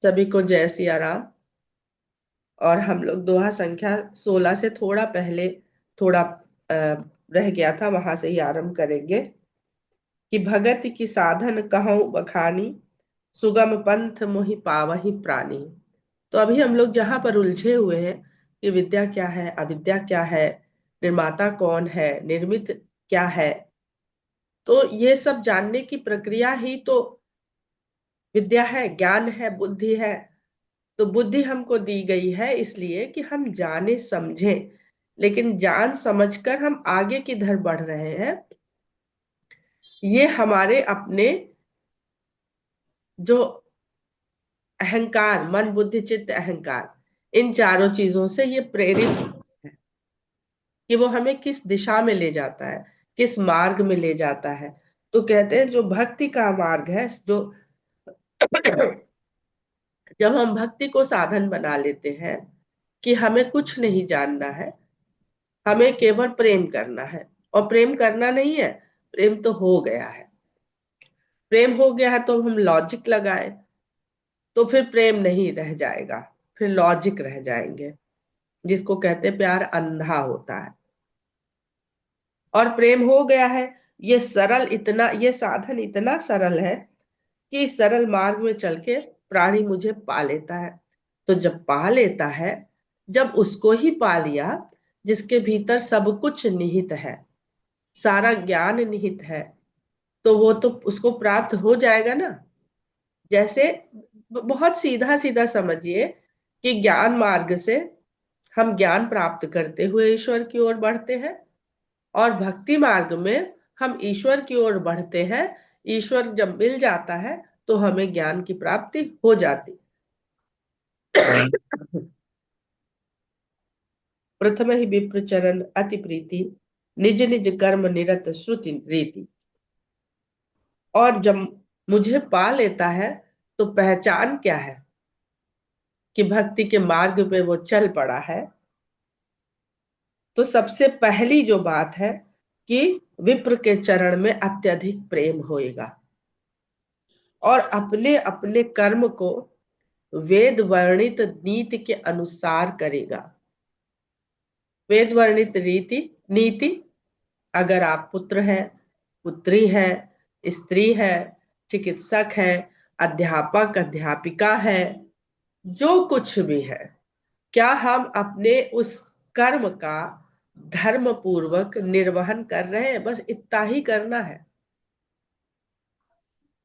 सभी को जय सिया राम। और हम लोग दोहा संख्या 16 से थोड़ा पहले, थोड़ा रह गया था, वहां से ही आरंभ करेंगे कि भगत की साधन कहूँ बखानी, सुगम पंथ मोहि पावहि प्राणी। तो अभी हम लोग जहां पर उलझे हुए हैं कि विद्या क्या है, अविद्या क्या है, निर्माता कौन है, निर्मित क्या है, तो ये सब जानने की प्रक्रिया ही तो विद्या है, ज्ञान है, बुद्धि है। तो बुद्धि हमको दी गई है इसलिए कि हम जाने समझें, लेकिन जान समझकर हम आगे किधर बढ़ रहे हैं, ये हमारे अपने जो अहंकार, मन बुद्धि चित्त अहंकार, इन चारों चीजों से ये प्रेरित है कि वो हमें किस दिशा में ले जाता है, किस मार्ग में ले जाता है। तो कहते हैं जो भक्ति का मार्ग है, जो जब हम भक्ति को साधन बना लेते हैं कि हमें कुछ नहीं जानना है, हमें केवल प्रेम करना है। और प्रेम करना नहीं है, प्रेम तो हो गया है। प्रेम हो गया है तो हम लॉजिक लगाए तो फिर प्रेम नहीं रह जाएगा, फिर लॉजिक रह जाएंगे, जिसको कहते हैं प्यार अंधा होता है। और प्रेम हो गया है, ये सरल, इतना ये साधन इतना सरल है कि इस सरल मार्ग में चल के प्राणी मुझे पा लेता है। तो जब पा लेता है, जब उसको ही पा लिया जिसके भीतर सब कुछ निहित है, सारा ज्ञान निहित है, तो वो तो उसको प्राप्त हो जाएगा ना। जैसे बहुत सीधा सीधा समझिए कि ज्ञान मार्ग से हम ज्ञान प्राप्त करते हुए ईश्वर की ओर बढ़ते हैं, और भक्ति मार्ग में हम ईश्वर की ओर बढ़ते हैं। ईश्वर जब मिल जाता है तो हमें ज्ञान की प्राप्ति हो जाती। प्रथम ही विप्र चरण अति प्रीति, निज निज कर्म निरत श्रुति रीति। और जब मुझे पा लेता है तो पहचान क्या है कि भक्ति के मार्ग पे वो चल पड़ा है। तो सबसे पहली जो बात है कि विप्र के चरण में अत्यधिक प्रेम होएगा, और अपने अपने कर्म को वेद वर्णित नीति के अनुसार करेगा। वेद वर्णित रीति नीति, अगर आप पुत्र हैं, पुत्री हैं, स्त्री है, चिकित्सक है, अध्यापक अध्यापिका है, जो कुछ भी है, क्या हम अपने उस कर्म का धर्म पूर्वक निर्वहन कर रहे हैं? बस इतना ही करना है,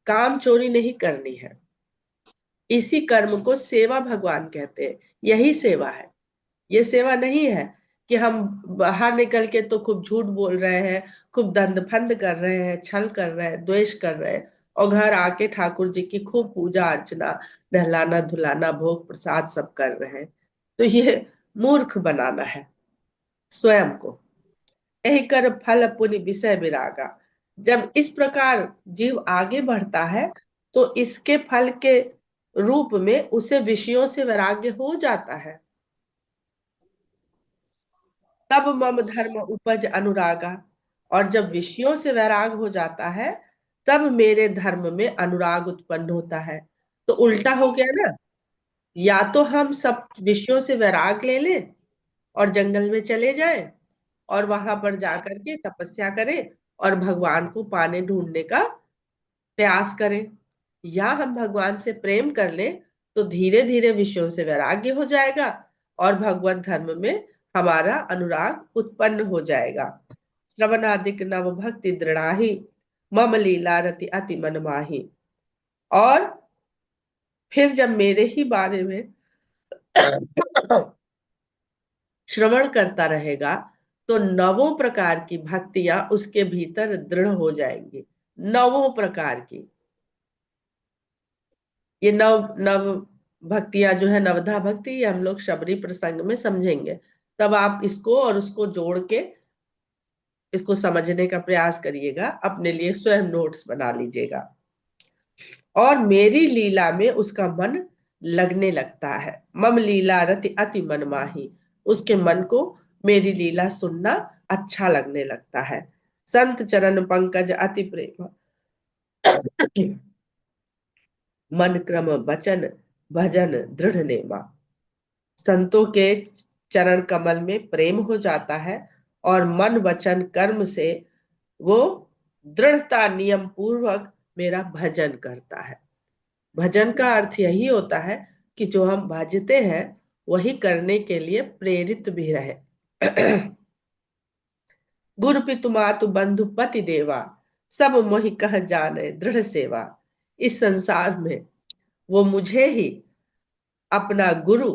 काम चोरी नहीं करनी है। इसी कर्म को सेवा भगवान कहते हैं, यही सेवा है। ये सेवा नहीं है कि हम बाहर निकल के तो खूब झूठ बोल रहे हैं, खूब दंड फंद कर रहे हैं, छल कर रहे हैं, द्वेष कर रहे हैं, और घर आके ठाकुर जी की खूब पूजा अर्चना, नहलाना धुलाना, भोग प्रसाद सब कर रहे हैं। तो ये मूर्ख बनाना है स्वयं को। यही कर फल पुनि विषय विरागा। जब इस प्रकार जीव आगे बढ़ता है तो इसके फल के रूप में उसे विषयों से वैराग्य हो जाता है। तब मम धर्म उपज अनुरागा। और जब विषयों से वैराग हो जाता है, तब मेरे धर्म में अनुराग उत्पन्न होता है। तो उल्टा हो गया ना, या तो हम सब विषयों से वैराग ले लें और जंगल में चले जाएं और वहां पर जाकर के तपस्या करें और भगवान को पाने ढूंढने का प्रयास करें, या हम भगवान से प्रेम कर लें तो धीरे धीरे विषयों से वैराग्य हो जाएगा और भगवत धर्म में हमारा अनुराग उत्पन्न हो जाएगा। श्रवणादिक नव भक्ति दृढ़ाही, मम लीला रति अति मन माही। और फिर जब मेरे ही बारे में श्रवण करता रहेगा तो नवों प्रकार की भक्तियां उसके भीतर दृढ़ हो जाएंगी। नवों प्रकार की, ये नव नव भक्तियां जो है, नवधा भक्ति, ये हम लोग शबरी प्रसंग में समझेंगे। तब आप इसको और उसको जोड़ के इसको समझने का प्रयास करिएगा, अपने लिए स्वयं नोट्स बना लीजिएगा। और मेरी लीला में उसका मन लगने लगता है। मम लीला रति अति मन माही, उसके मन को मेरी लीला सुनना अच्छा लगने लगता है। संत चरण पंकज अति प्रेम, मन क्रम वचन भजन दृढ़ नेमा। संतों के चरण कमल में प्रेम हो जाता है और मन वचन कर्म से वो दृढ़ता नियम पूर्वक मेरा भजन करता है। भजन का अर्थ यही होता है कि जो हम भजते हैं वही करने के लिए प्रेरित भी रहे। गुरु पितु मातु बंधु पति देवा, सब मोहि कह जाने दृढ़ सेवा। इस संसार में वो मुझे ही अपना गुरु,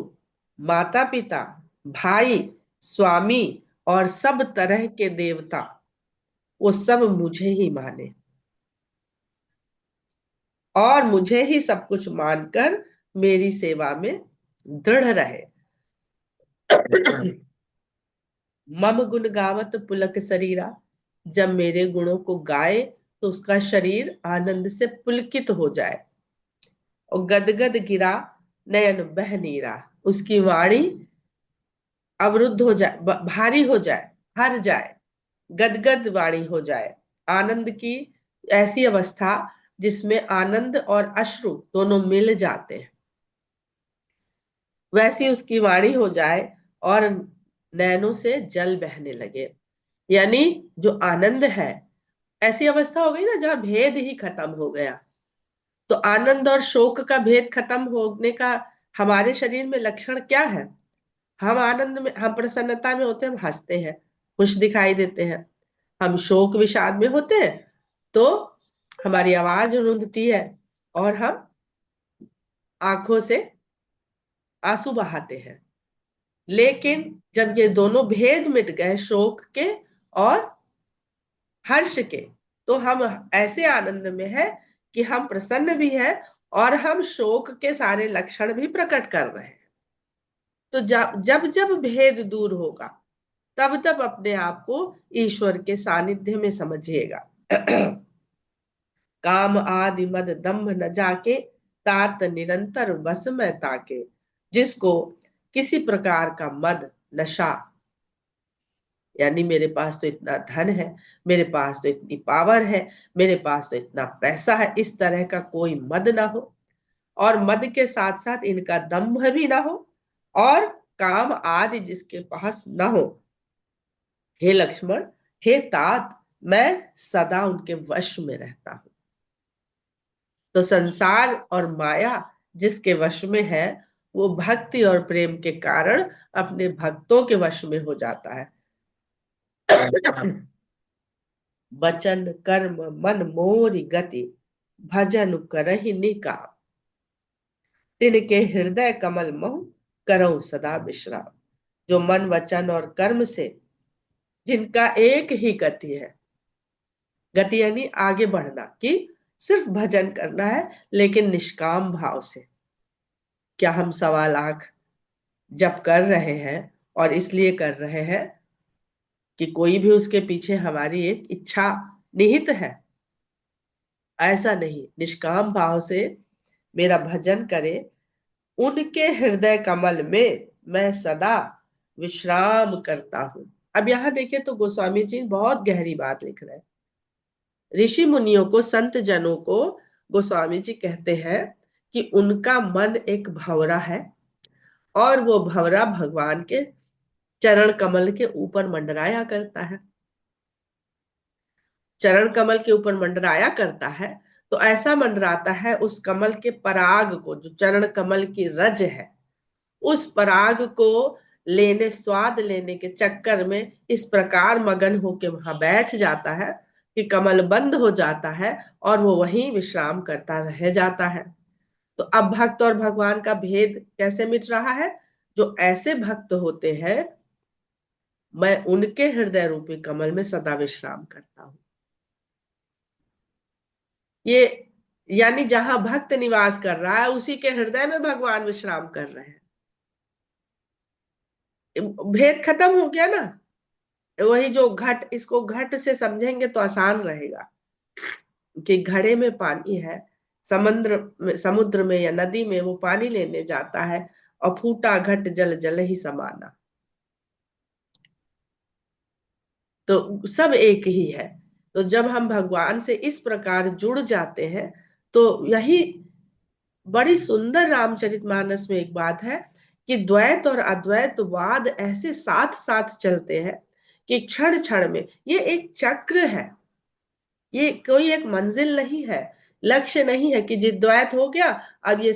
माता पिता, भाई, स्वामी और सब तरह के देवता, वो सब मुझे ही माने और मुझे ही सब कुछ मानकर मेरी सेवा में दृढ़ रहे। मम गुण गावत पुलक शरीरा, जब मेरे गुणों को गाए तो उसका शरीर आनंद से पुलकित हो जाए और गदगद गिरा नयन बह नीरा, उसकी वाणी अवरुद्ध हो जाए, भारी हो जाए, हर जाए, गदगद वाणी हो जाए। आनंद की ऐसी अवस्था जिसमें आनंद और अश्रु दोनों मिल जाते हैं, वैसी उसकी वाणी हो जाए और नैनों से जल बहने लगे। यानी जो आनंद है, ऐसी अवस्था हो गई ना जहां भेद ही खत्म हो गया। तो आनंद और शोक का भेद खत्म होने का हमारे शरीर में लक्षण क्या है? हम आनंद में, हम प्रसन्नता में होते हैं, हम हंसते हैं, खुश दिखाई देते हैं। हम शोक विषाद में होते हैं तो हमारी आवाज रुंधती है और हम आंखों से आंसू बहाते हैं। लेकिन जब ये दोनों भेद मिट गए, शोक के और हर्ष के, तो हम ऐसे आनंद में है कि हम प्रसन्न भी हैं और हम शोक के सारे लक्षण भी प्रकट कर रहे हैं। तो जब जब जब भेद दूर होगा, तब तब अपने आप को ईश्वर के सानिध्य में समझिएगा। काम आदि मद दंभ न जाके, तात निरंतर बस में ताके। जिसको किसी प्रकार का मद, नशा, यानी मेरे पास तो इतना धन है, मेरे पास तो इतनी पावर है, मेरे पास तो इतना पैसा है, इस तरह का कोई मद ना हो, और मद के साथ साथ इनका दंभ भी ना हो, और काम आदि जिसके पास ना हो। हे लक्ष्मण, हे तात, मैं सदा उनके वश में रहता हूं। तो संसार और माया जिसके वश में है, वो भक्ति और प्रेम के कारण अपने भक्तों के वश में हो जाता है। वचन कर्म मन मोरी गति, भजन करहि निकाम। तिनके हृदय कमल मोह, करऊं सदा विश्राम। जो मन वचन और कर्म से, जिनका एक ही गति है, गति यानी आगे बढ़ना, कि सिर्फ भजन करना है लेकिन निष्काम भाव से। क्या हम 1.25 लाख जप कर रहे हैं और इसलिए कर रहे हैं कि कोई भी उसके पीछे हमारी एक इच्छा निहित है? ऐसा नहीं, निष्काम भाव से मेरा भजन करे। उनके हृदय कमल में मैं सदा विश्राम करता हूं। अब यहां देखिए तो गोस्वामी जी बहुत गहरी बात लिख रहे हैं। ऋषि मुनियों को, संत जनों को गोस्वामी जी कहते हैं कि उनका मन एक भंवरा है और वो भंवरा भगवान के चरण कमल के ऊपर मंडराया करता है। चरण कमल के ऊपर मंडराया करता है तो ऐसा मंडराता है, उस कमल के पराग को, जो चरण कमल की रज है, उस पराग को लेने, स्वाद लेने के चक्कर में इस प्रकार मगन होके वहां बैठ जाता है कि कमल बंद हो जाता है और वो वहीं विश्राम करता रह जाता है। तो अब भक्त और भगवान का भेद कैसे मिट रहा है? जो ऐसे भक्त होते हैं, मैं उनके हृदय रूपी कमल में सदा विश्राम करता हूं। ये यानी जहां भक्त निवास कर रहा है, उसी के हृदय में भगवान विश्राम कर रहे हैं। भेद खत्म हो गया ना। वही जो घट, इसको घट से समझेंगे तो आसान रहेगा कि घड़े में पानी है, समुद्र में या नदी में वो पानी लेने जाता है और फूटा घट जल जल ही समाना। तो सब एक ही है। तो जब हम भगवान से इस प्रकार जुड़ जाते हैं तो यही बड़ी सुंदर रामचरितमानस में एक बात है कि द्वैत और अद्वैतवाद ऐसे साथ साथ चलते हैं कि क्षण क्षण में, ये एक चक्र है, ये कोई एक मंजिल नहीं है, लक्ष्य नहीं है कि जी द्वैत हो गया, अब ये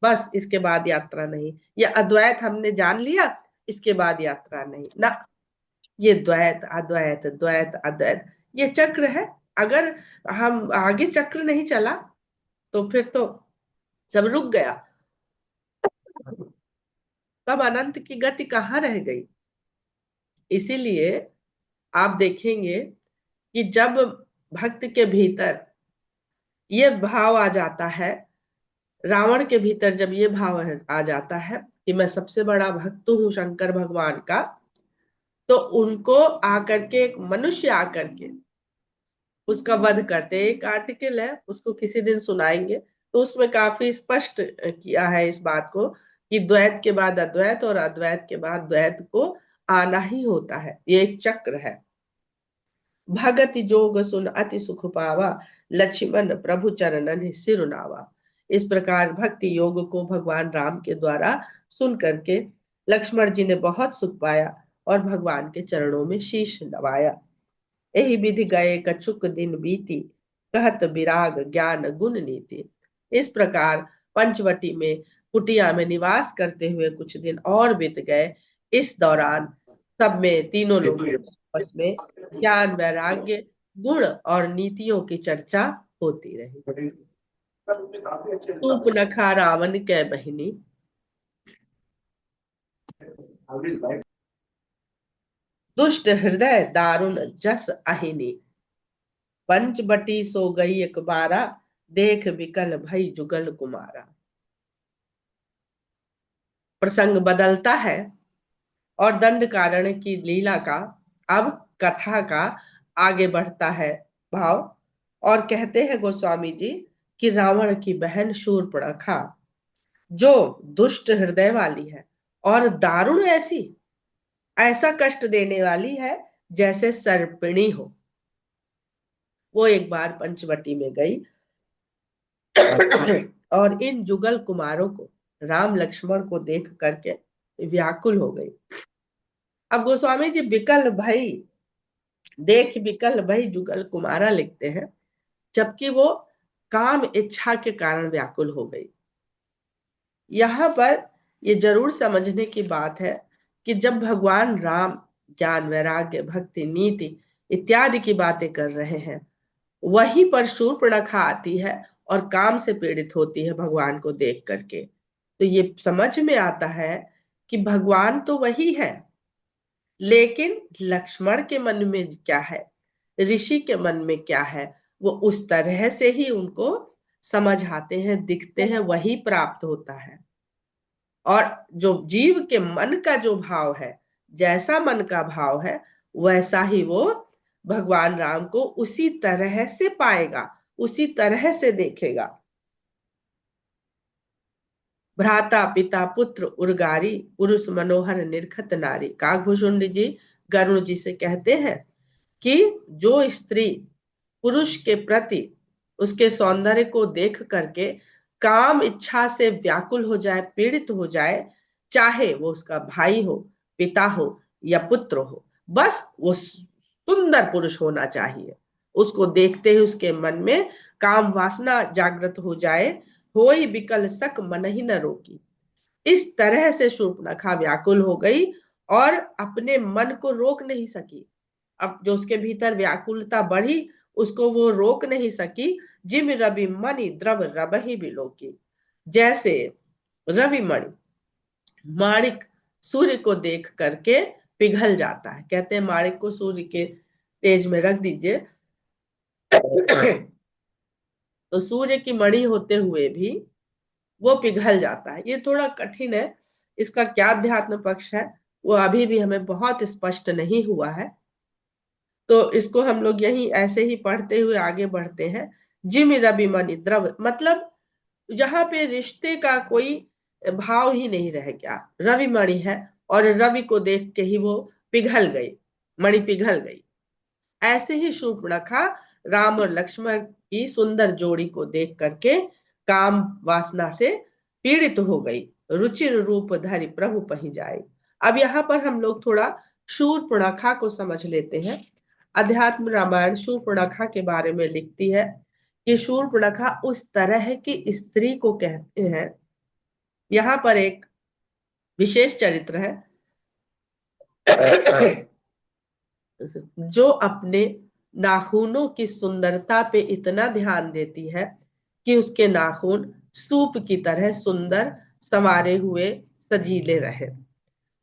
बस इसके बाद यात्रा नहीं, या अद्वैत हमने जान लिया इसके बाद यात्रा नहीं ना। ये द्वैत अद्वैत द्वैत अद्वैत, ये चक्र है। अगर हम आगे चक्र नहीं चला तो फिर तो सब रुक गया, तब अनंत की गति कहाँ रह गई। इसीलिए आप देखेंगे कि जब भक्त के भीतर ये भाव आ जाता है, रावण के भीतर जब ये भाव आ जाता है कि मैं सबसे बड़ा भक्त हूं शंकर भगवान का, तो उनको आकर के एक मनुष्य आकर के उसका वध करते। एक आर्टिकल है, उसको किसी दिन सुनाएंगे, तो उसमें काफी स्पष्ट किया है इस बात को कि द्वैत के बाद अद्वैत और अद्वैत के बाद द्वैत को आना ही होता है, ये एक चक्र है। भगति जोग सुन अति सुख पावा, लक्ष्मण प्रभु चरणन सिरुनावा। इस प्रकार भक्ति योग को भगवान राम के द्वारा सुन करके लक्ष्मण जी ने बहुत सुख पाया और भगवान के चरणों में शीश नवाया। यही विधि गए कछुक दिन बीती, कहत विराग ज्ञान गुण नीति। इस प्रकार पंचवटी में कुटिया में निवास करते हुए कुछ दिन और बीत गए। इस दौरान सब में तीनों लोगों में आपस में ज्ञान वैराग्य गुण और नीतियों की चर्चा होती रही। सूपनखा रावण कै बहिनी, दुष्ट हृदय दारुण जस अहिनी। पंचवटी सो गई एक बारा, देख विकल भई जुगल कुमारा। प्रसंग बदलता है और दंड कारण की लीला का, अब कथा का आगे बढ़ता है भाव। और कहते हैं गोस्वामी जी कि रावण की बहन शूर्पणखा जो दुष्ट हृदय वाली है और दारुण ऐसा कष्ट देने वाली है जैसे सर्पिणी हो, वो एक बार पंचवटी में गई और इन जुगल कुमारों को, राम लक्ष्मण को देख करके व्याकुल हो गई। अब गोस्वामी जी विकल भाई, देख विकल भाई जुगल कुमारा लिखते हैं, जबकि वो काम इच्छा के कारण व्याकुल हो गई। यहाँ पर ये जरूर समझने की बात है कि जब भगवान राम ज्ञान वैराग्य भक्ति नीति इत्यादि की बातें कर रहे हैं, वहीं पर शूर्पणखा आती है और काम से पीड़ित होती है भगवान को देख करके। तो ये समझ में आता है कि भगवान तो वही है, लेकिन लक्ष्मण के मन में क्या है, ऋषि के मन में क्या है, वो उस तरह से ही उनको समझ आते हैं, दिखते हैं, वही प्राप्त होता है। और जो जीव के मन का जो भाव है, जैसा मन का भाव है, वैसा ही वो भगवान राम को उसी तरह से पाएगा, उसी तरह से देखेगा। भ्राता पिता पुत्र उर्गारी, पुरुष मनोहर निरखत नारी। काकभूषुंड जी गरुण जी से कहते हैं कि जो स्त्री पुरुष के प्रति उसके सौंदर्य को देख करके काम इच्छा से व्याकुल हो जाए, पीड़ित हो जाए, चाहे वो उसका भाई हो, पिता हो या पुत्र हो, बस वो सुंदर पुरुष होना चाहिए, उसको देखते ही उसके मन में काम वासना जागृत हो जाए, होई विकल सक मन ही न रोकी। इस तरह से शूर्पणखा व्याकुल हो गई और अपने मन को रोक नहीं सकी। अब जो उसके भीतर व्याकुलता बढ़ी, उसको वो रोक नहीं सकी। जिम रवि मणि द्रव रबहि बिलोकी, जैसे रवि मणि माणिक सूर्य को देख करके पिघल जाता है। कहते हैं माणिक को सूर्य के तेज में रख दीजिए तो सूर्य की मणि होते हुए भी वो पिघल जाता है। ये थोड़ा कठिन है, इसका क्या अध्यात्म पक्ष है वो अभी भी हमें बहुत स्पष्ट नहीं हुआ है, तो इसको हम लोग यही ऐसे ही पढ़ते हुए आगे बढ़ते हैं। जिम रवि मणि द्रव, मतलब यहाँ पे रिश्ते का कोई भाव ही नहीं रह गया, रवि मणि है और रवि को देख के ही वो पिघल गई, मणि पिघल गई। ऐसे ही शूर्पणखा राम और लक्ष्मण की सुंदर जोड़ी को देख करके काम वासना से पीड़ित हो गई, रुचिर रूप धरि प्रभु पही जाए। अब यहाँ पर हम लोग थोड़ा शूर्पणखा को समझ लेते हैं। अध्यात्म रामायण शूर्पणखा के बारे में लिखती है कि शूर्पणखा उस तरह की स्त्री को कहते हैं। यहाँ पर एक विशेष चरित्र है जो अपने नाखूनों की सुंदरता पे इतना ध्यान देती है कि उसके नाखून स्तूप की तरह सुंदर, संवारे हुए, सजीले रहे।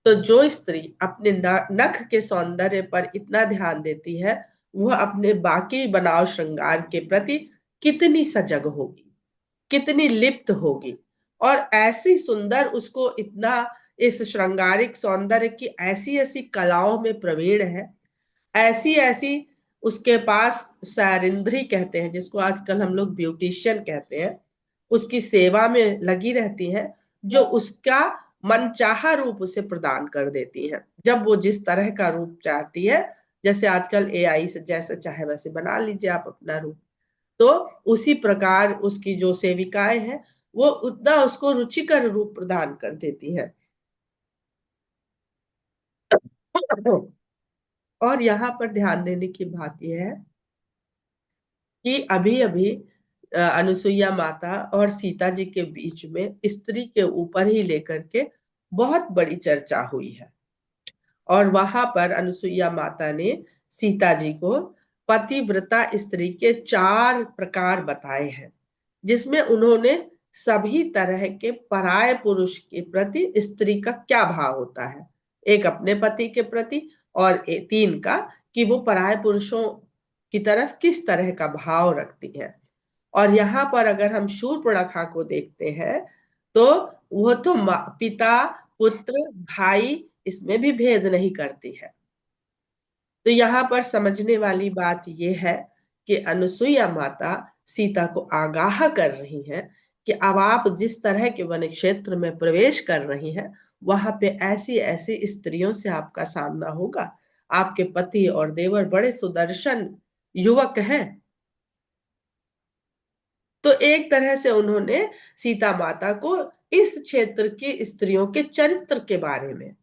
तो जो स्त्री अपने नख के सौंदर्य पर इतना ध्यान देती है, वह अपने बाकी बनाव श्रृंगार के प्रति कितनी सजग होगी, कितनी लिप्त होगी, और ऐसी सुंदर, उसको इतना इस श्रृंगारिक सौंदर्य की ऐसी ऐसी कलाओं में प्रवीण है, ऐसी ऐसी उसके पास सैरिंद्री कहते हैं, जिसको आजकल हम लोग ब्यूटिशियन कहते हैं, उसकी सेवा में लगी रहती है, जो उसका मनचाहा रूप उसे प्रदान कर देती है। जब वो जिस तरह का रूप चाहती है, जैसे आजकल एआई से जैसे चाहे वैसे बना लीजिए आप अपना रूप, तो उसी प्रकार उसकी जो सेविकाएं हैं वो उतना उसको रुचिकर रूप प्रदान कर देती है। और यहाँ पर ध्यान देने की बात यह है कि अभी अभी अनुसुईया माता और सीता जी के बीच में स्त्री के ऊपर ही लेकर के बहुत बड़ी चर्चा हुई है। और वहां पर अनुसुईया माता ने सीता जी को पतिव्रता स्त्री के 4 प्रकार बताए हैं, जिसमें उन्होंने सभी तरह के पराय पुरुष के प्रति स्त्री का क्या भाव होता है, एक अपने पति के प्रति, और 3 का कि वो पराय पुरुषों की तरफ किस तरह का भाव रखती है। और यहाँ पर अगर हम शूर्पणखा को देखते हैं तो वो तो पिता, पुत्र, भाई, इसमें भी भेद नहीं करती है। तो यहाँ पर समझने वाली बात यह है कि अनुसुईया माता सीता को आगाह कर रही हैं कि अब आप जिस तरह के वन क्षेत्र में प्रवेश कर रही हैं, वहां पे ऐसी ऐसी स्त्रियों से आपका सामना होगा। आपके पति और देवर बड़े सुदर्शन युवक हैं। तो एक तरह से उन्होंने सीता माता को इस क्षेत्र की स्त्रियों के चरित्र के बारे में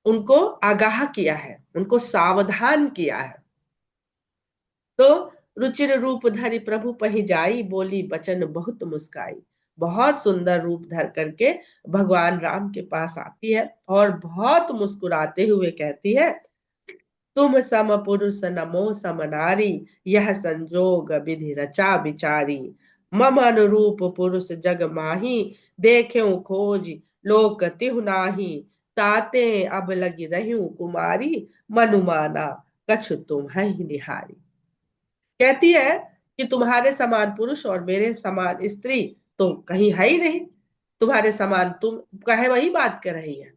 उनको आगाह किया है, उनको सावधान किया है। तो रुचिर रूप धरि प्रभु पही जाई, बोली बचन बहुत मुस्काई। बहुत सुंदर रूप धर करके भगवान राम के पास आती है और बहुत मुस्कुराते हुए कहती है, तुम सम पुरुष नमो सम नारी, यह संजोग विधि रचा विचारी। मम अनुरूप पुरुष जग माही, देख्यो खोज लोक तिहु नाही। ताते अब लगी रहूं कुमारी, मनुमाना कछु तुम है ही निहारी। कहती है कि तुम्हारे समान पुरुष और मेरे समान स्त्री तो कहीं है ही नहीं। तुम्हारे समान तुम कहे वही बात कर रही है,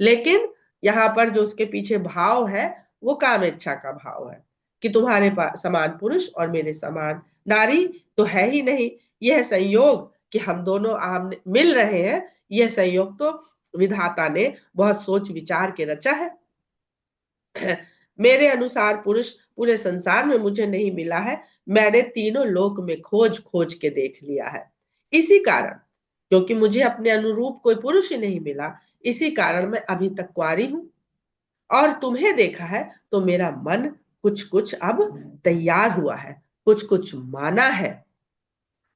लेकिन यहाँ पर जो उसके पीछे भाव है वो काम इच्छा का भाव है कि तुम्हारे समान पुरुष और मेरे समान नारी तो है ही नहीं। यह संयोग कि हम दोनों आमने मिल रहे हैं, यह संयोग तो विधाता ने बहुत सोच विचार के रचा है। मेरे अनुसार पुरुष पूरे संसार में मुझे नहीं मिला है। मैंने तीनों लोक में खोज खोज के देख लिया है। इसी कारण, क्योंकि मुझे अपने अनुरूप कोई पुरुष ही नहीं मिला, इसी कारण मैं अभी तक कुंवारी हूं। और तुम्हें देखा है तो मेरा मन कुछ कुछ अब तैयार हुआ है, कुछ कुछ माना है।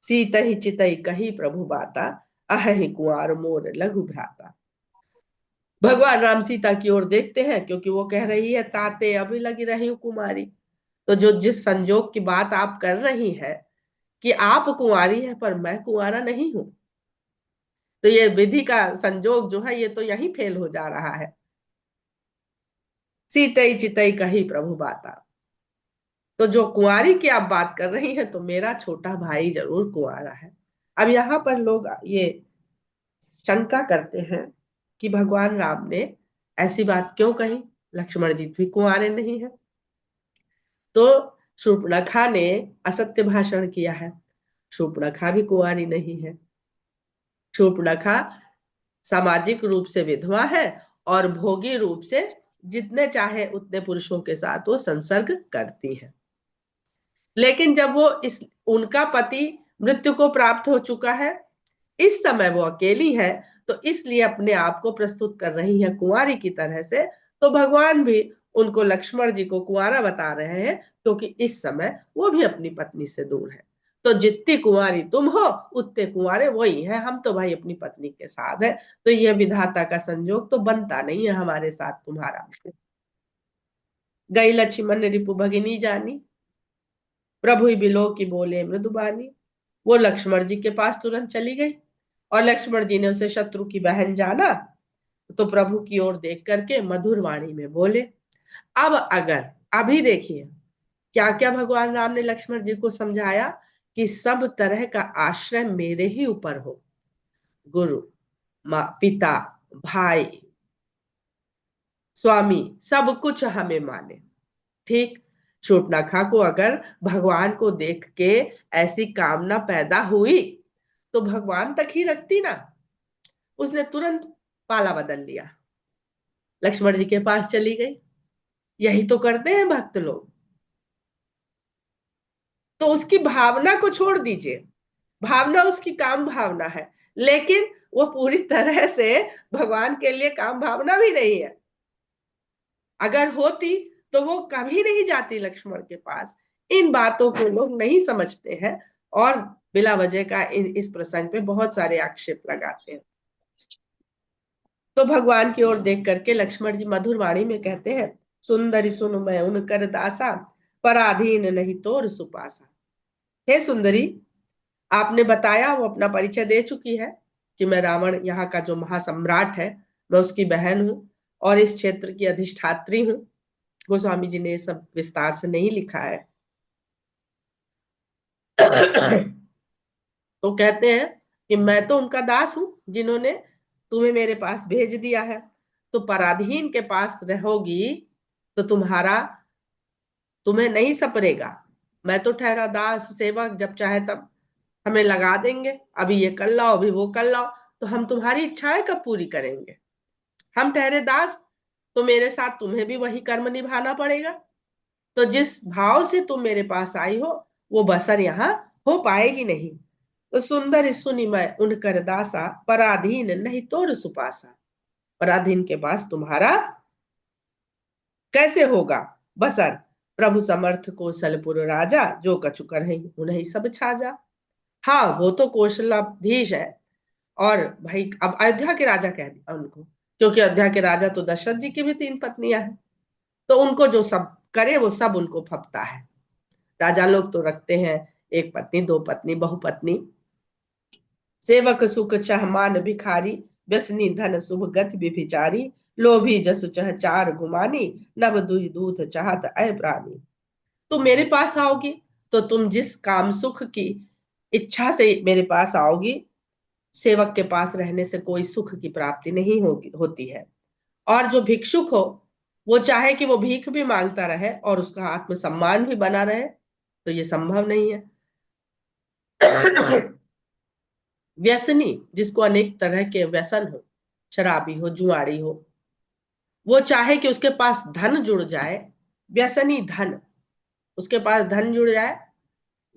सीतहि चितहि कही प्रभु बाता, अहि कुंवर मोर लघु भ्राता। भगवान राम सीता की ओर देखते हैं, क्योंकि वो कह रही है ताते अभी लगी रही हूँ कुमारी। तो जो जिस संजोग की बात आप कर रही है कि आप कुंवारी है पर मैं कुंवारा नहीं हूं, तो ये विधि का संजोग जो है ये तो यही फेल हो जा रहा है। सीतई चितई कही प्रभु बाता। तो जो कुंवारी की आप बात कर रही हैं, तो मेरा छोटा भाई जरूर कुंवारा है। अब यहाँ पर लोग ये शंका करते हैं कि भगवान राम ने ऐसी बात क्यों कही, लक्ष्मण जी भी कुंवारे नहीं है। तो शूर्पणखा ने असत्य भाषण किया है। शूर्पणखा भी कुंवारी नहीं है। शूर्पणखा सामाजिक रूप से विधवा है और भोगी रूप से जितने चाहे उतने पुरुषों के साथ वो संसर्ग करती है। लेकिन जब वो इस उनका पति मृत्यु को प्राप्त हो चुका है, इस समय वो अकेली है, तो इसलिए अपने आप को प्रस्तुत कर रही है कुंवारी की तरह से। तो भगवान भी उनको, लक्ष्मण जी को कुंवारा बता रहे हैं, क्योंकि इस समय वो भी अपनी पत्नी से दूर है। तो जितनी कुंवारी तुम हो उतने कुंवारे वही हैं, हम तो भाई अपनी पत्नी के साथ है। तो ये विधाता का संजोग तो बनता नहीं है हमारे साथ तुम्हारा। गई लक्ष्मण रिपु भगिनी जानी, प्रभु ही बिलो की बोले मृदुबानी। वो लक्ष्मण जी के पास तुरंत चली गई, और लक्ष्मण जी ने उसे शत्रु की बहन जाना, तो प्रभु की ओर देख करके मधुर वाणी में बोले। अब अगर, अभी देखिए क्या क्या भगवान राम ने लक्ष्मण जी को समझाया, कि सब तरह का आश्रय मेरे ही ऊपर हो। गुरु, माँ, पिता, भाई, स्वामी, सब कुछ हमें माने। ठीक। शूर्पणखा को अगर भगवान को देख के ऐसी कामना पैदा हुई, तो भगवान तक ही रखती ना। उसने तुरंत पाला बदल लिया, लक्ष्मण जी के पास चली गई। यही तो करते हैं भक्त लोग। तो उसकी भावना को छोड़ दीजिए, भावना उसकी काम भावना है, लेकिन वो पूरी तरह से भगवान के लिए काम भावना भी नहीं है। अगर होती तो वो कभी नहीं जाती लक्ष्मण के पास। इन बातों को लोग नहीं समझते हैं, और बिला वजह का इस प्रसंग पे बहुत सारे आक्षेप लगाते हैं। तो भगवान की ओर देख करके लक्ष्मण जी मधुर वाणी में कहते हैं, सुंदरी सुन मैं उनकर दासा, पराधीन नहीं तोर सुपासा। हे सुंदरी, आपने बताया, वो अपना परिचय दे चुकी है कि मैं रावण यहाँ का जो महासम्राट है, मैं उसकी बहन हूँ और इस क्षेत्र की अधिष्ठात्री हूँ। गोस्वामी जी ने ये सब विस्तार से नहीं लिखा है। तो कहते हैं कि मैं तो उनका दास हूं, जिन्होंने तुम्हें मेरे पास भेज दिया है। तो पराधीन के पास रहोगी तो तुम्हें नहीं सपरेगा। मैं तो ठहरा दास सेवक, जब चाहे तब हमें लगा देंगे, अभी ये कर लाओ, अभी वो कर लाओ, तो हम तुम्हारी इच्छाएं कब पूरी करेंगे। हम ठहरे दास, तो मेरे साथ तुम्हें भी वही कर्म निभाना पड़ेगा। तो जिस भाव से तुम मेरे पास आई हो, वो बसर यहाँ हो पाएगी नहीं। तो सुंदर सुनी मैं उनकर दासा, पराधीन नहीं तोर सुपासा। पराधीन के पास तुम्हारा कैसे होगा बसर। प्रभु समर्थ कौशलपुर राजा, जो कछु करहि उन्हीं सब छाजा। हाँ, वो तो कौशलाधीश है। और भाई अब अयोध्या के राजा कह दिया उनको, क्योंकि अयोध्या के राजा तो दशरथ जी की भी 3 पत्नियां हैं। तो उनको जो सब करे वो सब उनको फपता है। राजा लोग तो रखते हैं 1 पत्नी, 2 पत्नी, बहुपत्नी। सेवक सुख चह मान भिखारी, व्यसनी धन शुभ गति विभिचारी। लोभी जसु चह चार गुमानी, नभ दुहि दूध चाहत अय प्राणी। तुम मेरे पास आओगी तो तुम जिस काम सुख की इच्छा से मेरे पास आओगी, सेवक के पास रहने से कोई सुख की प्राप्ति नहीं होती है। और जो भिक्षुक हो, वो चाहे कि वो भीख भी मांगता रहे और उसका आत्मसम्मान भी बना रहे, तो ये संभव नहीं है। व्यसनी, जिसको अनेक तरह के व्यसन हो, शराबी हो, जुआरी हो, वो चाहे कि उसके पास धन जुड़ जाए, व्यसनी धन, उसके पास धन जुड़ जाए,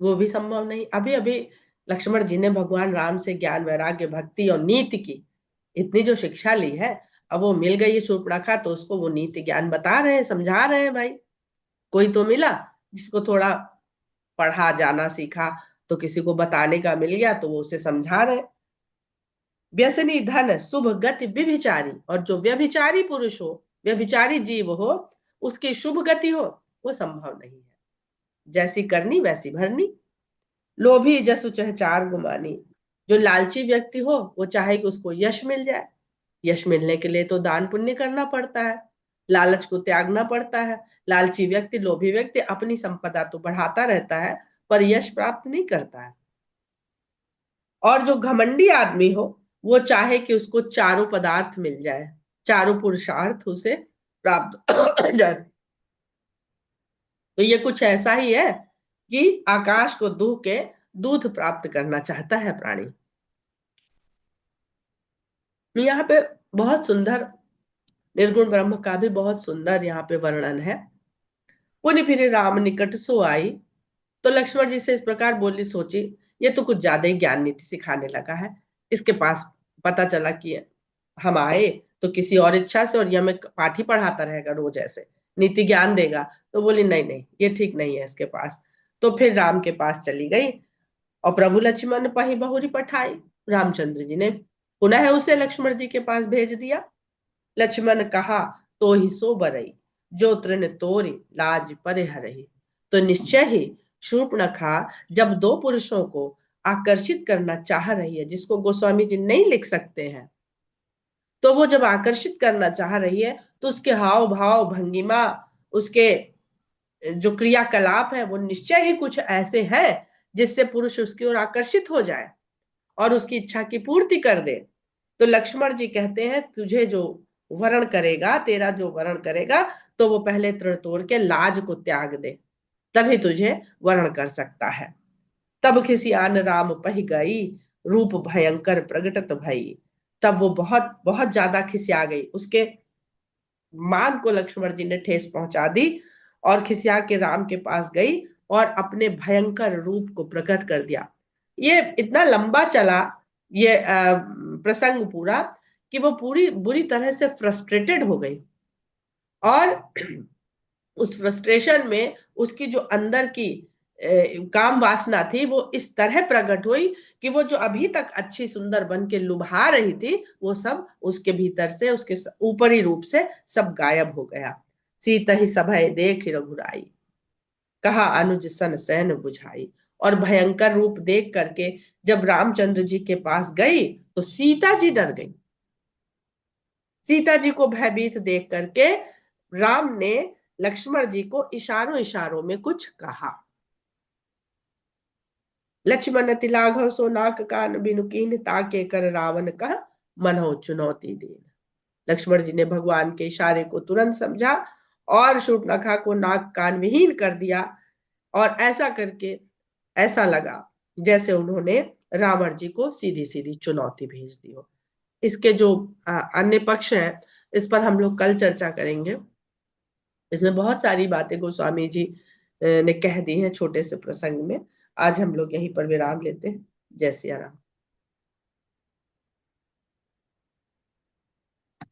वो भी संभव नहीं। अभी अभी लक्ष्मण जी ने भगवान राम से ज्ञान, वैराग्य, भक्ति और नीति की इतनी जो शिक्षा ली है, अब वो मिल गई है शूर्पणखा, तो उसको वो नीति ज्ञान बता रहे हैं, समझा रहे हैं। भाई कोई तो मिला जिसको थोड़ा पढ़ा जाना सीखा, तो किसी को बताने का मिल गया, तो वो उसे समझा रहे हैं। व्यसनी धन शुभ गति विभिचारी, और जो व्यभिचारी पुरुष हो, व्यभिचारी जीव हो, उसकी शुभ गति हो, वो संभव नहीं है। जैसी करनी वैसी भरनी। लोभी जसु चह चार गुमानी, जो लालची व्यक्ति हो, वो चाहे कि उसको यश मिल जाए। यश मिलने के लिए तो दान पुण्य करना पड़ता है, लालच को त्यागना पड़ता है। लालची व्यक्ति, लोभी व्यक्ति अपनी संपदा तो बढ़ाता रहता है, पर यश प्राप्त नहीं करता है। और जो घमंडी आदमी हो, वो चाहे कि उसको चारों पदार्थ मिल जाए, चारों पुरुषार्थ उसे प्राप्त हो जाए। तो ये कुछ ऐसा ही है कि आकाश को दूह के दूध प्राप्त करना चाहता है प्राणी। यहाँ पे बहुत सुंदर निर्गुण ब्रह्म का भी बहुत सुंदर यहाँ पे वर्णन है। पुनि फिर राम निकट सो आई, तो लक्ष्मण जी से इस प्रकार बोली, सोची ये तो कुछ ज्यादा ही ज्ञान नीति सिखाने लगा है। इसके पास पता चला कि हम आए तो किसी और इच्छा से, और ये हमें पाठ ही पढ़ाता रहेगा रोज ऐसे, नीति ज्ञान देगा। तो बोली नहीं नहीं, ये ठीक नहीं है इसके पास। तो फिर राम के पास चली गई और प्रभु लक्ष्मण पही बहुरी पठाई। रामचंद्र जी ने पुनः उसे लक्ष्मण जी के पास भेज दिया। लक्ष्मण कहा तो ही सो बरई, जो तृण तोरी लाज परे हरही। तो निश्चय ही शूर्पणखा जब दो पुरुषों को आकर्षित करना चाह रही है, जिसको गोस्वामी जी नहीं लिख सकते हैं, तो वो जब आकर्षित करना चाह रही है तो उसके हाव भाव भंगिमा, उसके जो क्रियाकलाप है वो निश्चय ही कुछ ऐसे हैं जिससे पुरुष उसकी ओर आकर्षित हो जाए और उसकी इच्छा की पूर्ति कर दे। तो लक्ष्मण जी कहते हैं तुझे जो वरण करेगा, तेरा जो वरण करेगा, तो वो पहले तृण तोड़ के लाज को त्याग दे, तभी तुझे वरण कर सकता है। तब खिसियान राम पही गई, रूप भयंकर प्रगटत भई। तब वो बहुत बहुत ज्यादा खिसिया गई, उसके मान को लक्ष्मण जी ने ठेस पहुंचा दी और खिसिया के राम के पास गई और अपने भयंकर रूप को प्रकट कर दिया। ये इतना लंबा चला ये प्रसंग पूरा, कि वो पूरी बुरी तरह से फ्रस्ट्रेटेड हो गई। और उस फ्रस्ट्रेशन में उसकी जो अंदर की काम वासना थी वो इस तरह प्रकट हुई कि वो जो अभी तक अच्छी सुंदर बन के लुभा रही थी, वो सब उसके भीतर से, उसके ऊपरी रूप से सब गायब हो गया। सीता ही सभय देख रघुराई, कहा अनुज सन सैन बुझाई। और भयंकर रूप देख करके जब रामचंद्र जी के पास गई तो सीता जी डर गई। सीता जी को भयभीत देख करके राम ने लक्ष्मण जी को इशारों इशारों में कुछ कहा। लक्ष्मण तिलाघव सो नाक कान बिनु कीन, ताके कर रावण कह मनहो चुनौती दीन। लक्ष्मण जी ने भगवान के इशारे को तुरंत समझा और शूर्पणखा को नाक कान विहीन कर दिया। और ऐसा करके ऐसा लगा जैसे उन्होंने रावण जी को सीधी सीधी चुनौती भेज दी हो। इसके जो अन्य पक्ष हैं, इस पर हम लोग कल चर्चा करेंगे। इसमें बहुत सारी बातें गोस्वामी जी ने कह दी हैं छोटे से प्रसंग में। आज हम लोग यहीं पर विराम लेते हैं। जय सिया राम।